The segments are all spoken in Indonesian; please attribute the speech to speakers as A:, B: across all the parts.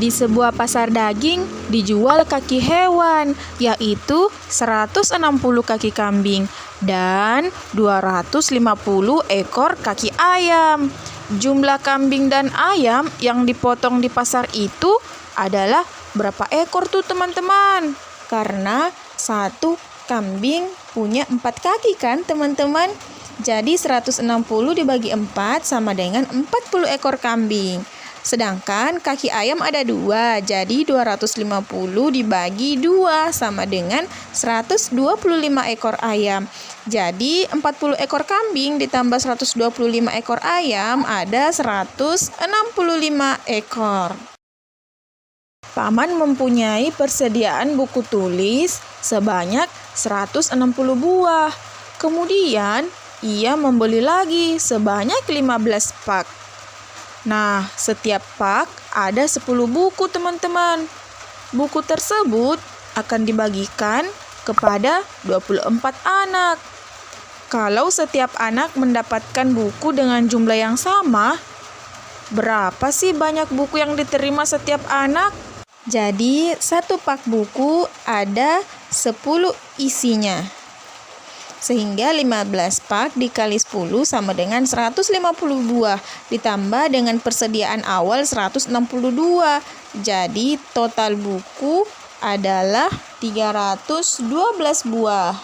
A: Di sebuah pasar daging dijual kaki hewan, yaitu 160 kaki kambing dan 250 ekor kaki ayam. Jumlah kambing dan ayam yang dipotong di pasar itu adalah berapa ekor tuh teman-teman? Karena satu kambing punya 4 kaki kan teman-teman? Jadi 160 dibagi 4 sama dengan 40 ekor kambing. Sedangkan kaki ayam ada 2, jadi 250 dibagi 2 sama dengan 125 ekor ayam. Jadi 40 ekor kambing ditambah 125 ekor ayam ada 165 ekor. Paman mempunyai persediaan buku tulis sebanyak 160 buah. Kemudian ia membeli lagi sebanyak 15 pak. Nah, setiap pak ada 10 buku teman-teman. Buku tersebut akan dibagikan kepada 24 anak. Kalau setiap anak mendapatkan buku dengan jumlah yang sama, berapa sih banyak buku yang diterima setiap anak? Jadi, satu pak buku ada 10 isinya. Sehingga 15 pak dikali 10 sama dengan 150 buah. Ditambah dengan persediaan awal 162. Jadi total buku adalah 312 buah.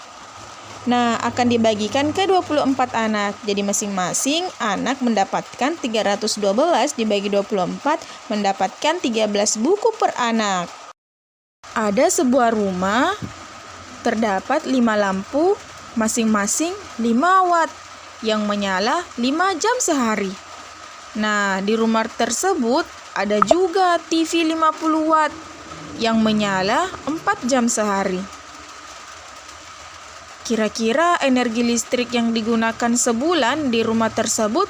A: Nah, akan dibagikan ke 24 anak. Jadi masing-masing anak mendapatkan 312 dibagi 24 mendapatkan 13 buku per anak. Ada sebuah rumah, terdapat 5 lampu masing-masing 5 watt yang menyala 5 jam sehari. Nah, di rumah tersebut ada juga TV 50 watt yang menyala 4 jam sehari. Kira-kira energi listrik yang digunakan sebulan di rumah tersebut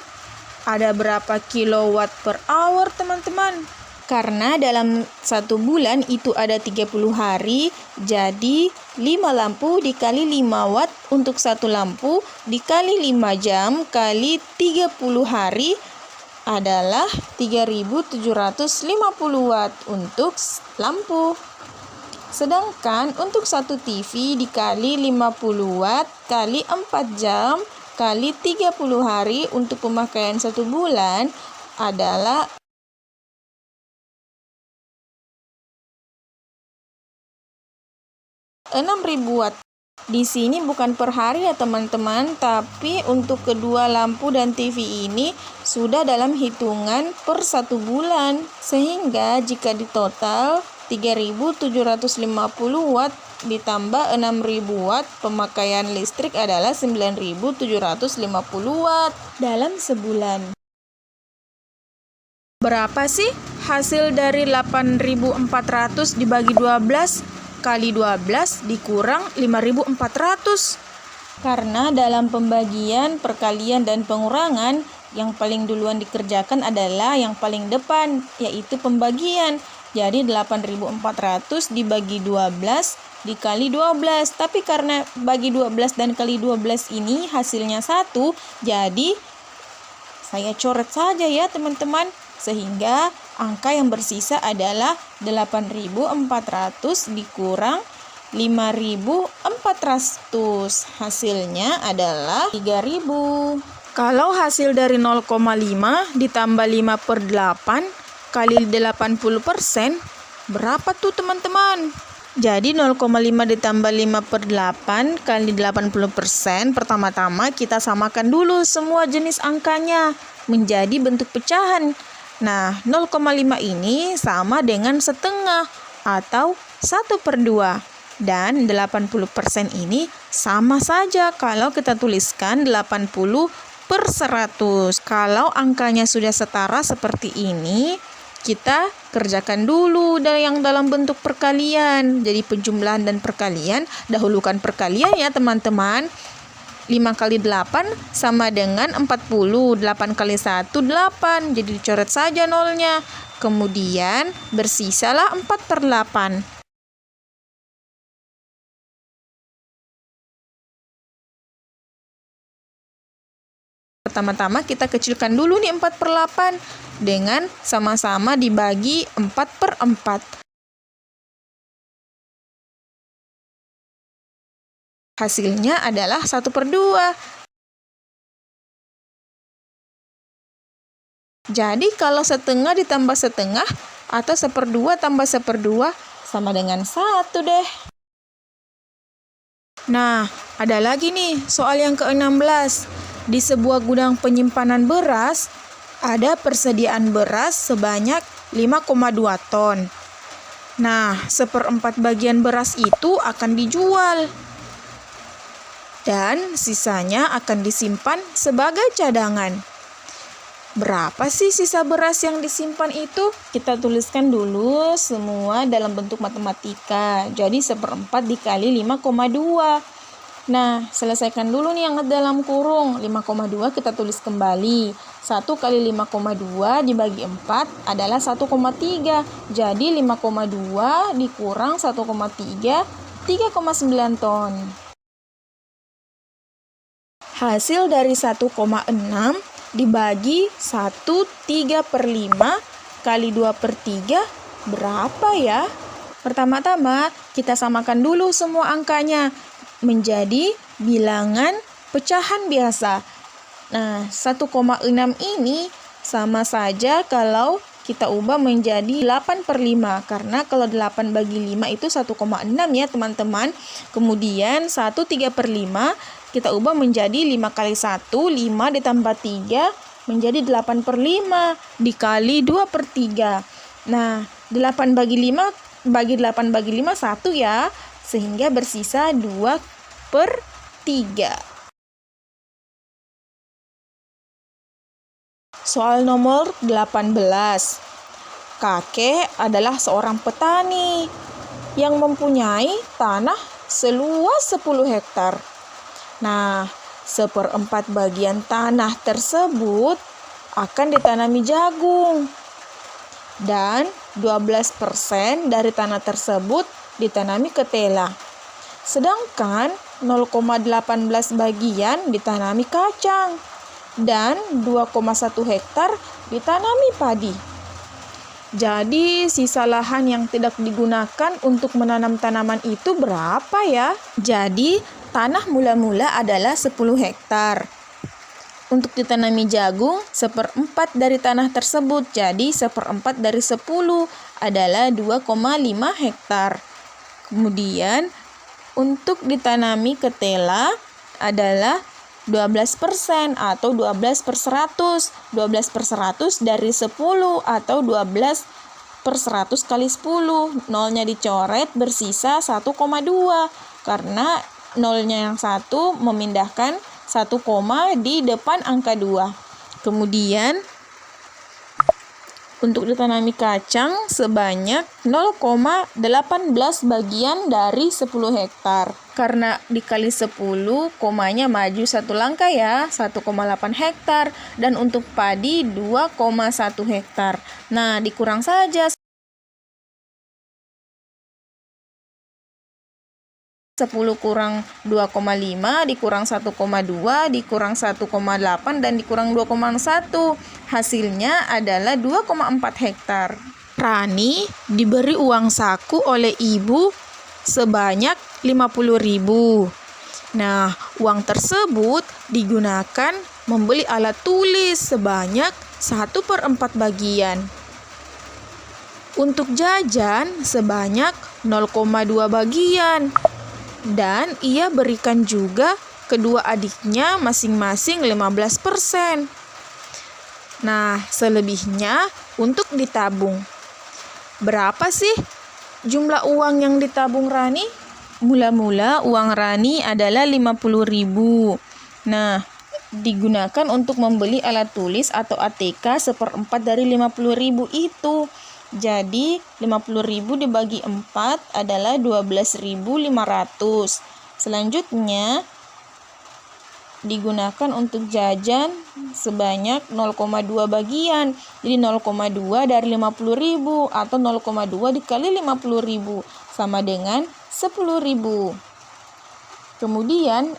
A: ada berapa kilowatt per hour, teman-teman? Karena dalam satu bulan itu ada 30 hari, jadi 5 lampu dikali 5 watt untuk satu lampu dikali 5 jam kali 30 hari adalah 3.750 watt untuk lampu. Sedangkan untuk satu TV dikali 50 watt kali 4 jam kali 30 hari untuk pemakaian satu bulan adalah 6.000 watt. Di sini bukan per hari ya teman-teman, tapi untuk kedua lampu dan TV ini sudah dalam hitungan per satu bulan. Sehingga jika ditotal 3.750 watt ditambah 6.000 watt, pemakaian listrik adalah 9.750 watt dalam sebulan. Berapa sih hasil dari 8.400 dibagi 12 kali 12 dikurang 5.400? Karena dalam pembagian, perkalian, dan pengurangan, yang paling duluan dikerjakan adalah yang paling depan, yaitu pembagian. Jadi 8.400 dibagi 12 dikali 12. Tapi karena bagi 12 dan kali 12 ini hasilnya 1, jadi saya coret saja ya teman-teman. Sehingga angka yang bersisa adalah 8.400 dikurang 5.400. Hasilnya adalah 3.000. Kalau hasil dari 0,5 ditambah 5 per 8 kali 80%, berapa tuh teman-teman? Jadi 0,5 ditambah 5 per 8 kali 80%, pertama-tama kita samakan dulu semua jenis angkanya menjadi bentuk pecahan. Nah, 0,5 ini sama dengan setengah atau 1 per 2. Dan 80% ini sama saja kalau kita tuliskan 80 per 100. Kalau angkanya sudah setara seperti ini, kita kerjakan dulu yang dalam bentuk perkalian. Jadi penjumlahan dan perkalian, dahulukan perkalian ya teman-teman. 5 kali 8 sama dengan 40. 8 kali 1, 8. Jadi dicoret saja nolnya. Kemudian bersisalah 4 per 8. Pertama-tama kita kecilkan dulu nih 4/8 dengan sama-sama dibagi 4/4. Hasilnya adalah 1/2. Jadi kalau setengah ditambah setengah atau 1/2 tambah 1/2 sama dengan 1 deh. Nah, ada lagi nih soal yang ke-16. Di sebuah gudang penyimpanan beras, ada persediaan beras sebanyak 5,2 ton. Nah, 1/4 bagian beras itu akan dijual. Dan sisanya akan disimpan sebagai cadangan. Berapa sih sisa beras yang disimpan itu? Kita tuliskan dulu semua dalam bentuk matematika. Jadi 1/4 dikali 5,2. Nah, selesaikan dulu nih yang dalam kurung. 5,2 kita tulis kembali. 1 kali 5,2 dibagi 4 adalah 1,3. Jadi 5,2 dikurang 1,3, 3,9 ton. Hasil dari 1,6 dibagi 1/3/5 kali 2/3 berapa ya? Pertama-tama kita samakan dulu semua angkanya menjadi bilangan pecahan biasa. Nah, 1,6 ini sama saja kalau kita ubah menjadi 8/5. Karena kalau 8 bagi 5 itu 1,6 ya teman-teman. Kemudian 1/3/5 kita ubah menjadi 5 kali 1, 5 ditambah 3 menjadi 8/5 dikali 2/3. Nah, 8 bagi 5 bagi 8 bagi 5 1 ya, sehingga bersisa 2/3. Soal nomor 18. Kakek adalah seorang petani yang mempunyai tanah seluas 10 hektar. Nah, 1/4 bagian tanah tersebut akan ditanami jagung. Dan 12% dari tanah tersebut ditanami ketela. Sedangkan 0,18 bagian ditanami kacang. Dan 2,1 hektar ditanami padi. Jadi sisa lahan yang tidak digunakan untuk menanam tanaman itu berapa ya? Jadi tanah mula-mula adalah 10 hektar. Untuk ditanami jagung, 1/4 dari tanah tersebut. Jadi 1/4 dari 10 adalah 2,5 hektar. Kemudian untuk ditanami ketela adalah 12% atau 12/100. 12/100 dari 10 atau 12/100 kali 10. Nolnya dicoret, bersisa 1,2. Karena nolnya yang 1 memindahkan 1 koma di depan angka 2. Kemudian untuk ditanami kacang sebanyak 0,18 bagian dari 10 hektar. Karena dikali 10, komanya maju 1 langkah ya, 1,8 hektar. Dan untuk padi 2,1 hektar. Nah, dikurang saja 10 kurang 2,5 dikurang 1,2 dikurang 1,8 dan dikurang 2,1. Hasilnya adalah 2,4 hektar. Rani diberi uang saku oleh ibu sebanyak 50.000. Nah, uang tersebut digunakan membeli alat tulis sebanyak 1/4 bagian. Untuk jajan sebanyak 0,2 bagian. Dan ia berikan juga kedua adiknya masing-masing 15%. Nah, selebihnya untuk ditabung. Berapa sih jumlah uang yang ditabung Rani? Mula-mula uang Rani adalah 50.000. Nah, digunakan untuk membeli alat tulis atau ATK 1/4 dari 50.000 itu. Jadi 50.000 dibagi 4 adalah 12.500. Selanjutnya digunakan untuk jajan sebanyak 0,2 bagian. Jadi 0,2 dari 50.000 atau 0,2 dikali 50.000 sama dengan 10.000. Kemudian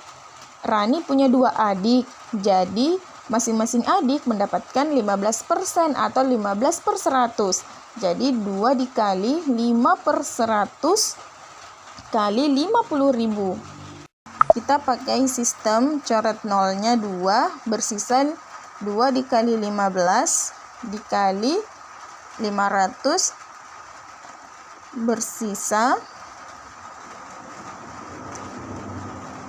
A: Rani punya 2 adik. Jadi masing-masing adik mendapatkan 15% atau 15/100. Jadi 2 dikali 5/100 kali 50.000. Kita pakai sistem coret nolnya 2, bersisa 2 dikali 15 dikali 500, bersisa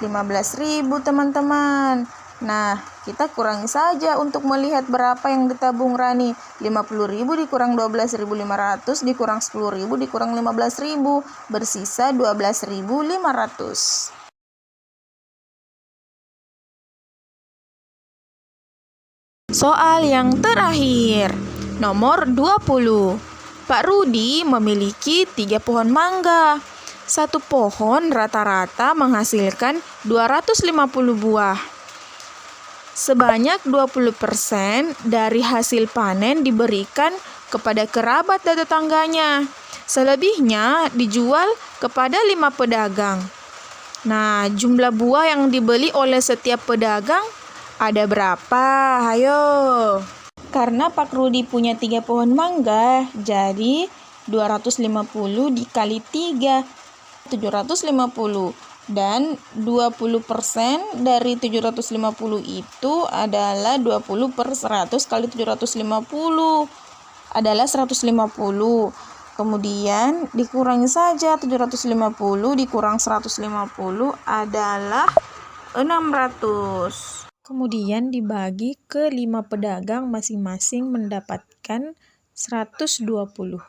A: 15.000 teman-teman. Nah, kita kurangi saja untuk melihat berapa yang ditabung Rani. 50.000 dikurang 12.500 dikurang 10.000 dikurang 15.000, bersisa 12.500. Soal yang terakhir, nomor 20. Pak Rudi memiliki 3 pohon mangga. Satu pohon rata-rata menghasilkan 250 buah. Sebanyak 20% dari hasil panen diberikan kepada kerabat dan tetangganya. Selebihnya dijual kepada 5 pedagang. Nah, jumlah buah yang dibeli oleh setiap pedagang ada berapa? Hayo. Karena Pak Rudi punya 3 pohon mangga, jadi 250 dikali 3, 750. Dan 20% dari 750 itu adalah 20/100 kali 750 adalah 150. Kemudian dikurangi saja 750 dikurang 150 adalah 600. Kemudian dibagi ke 5 pedagang, masing-masing mendapatkan 120.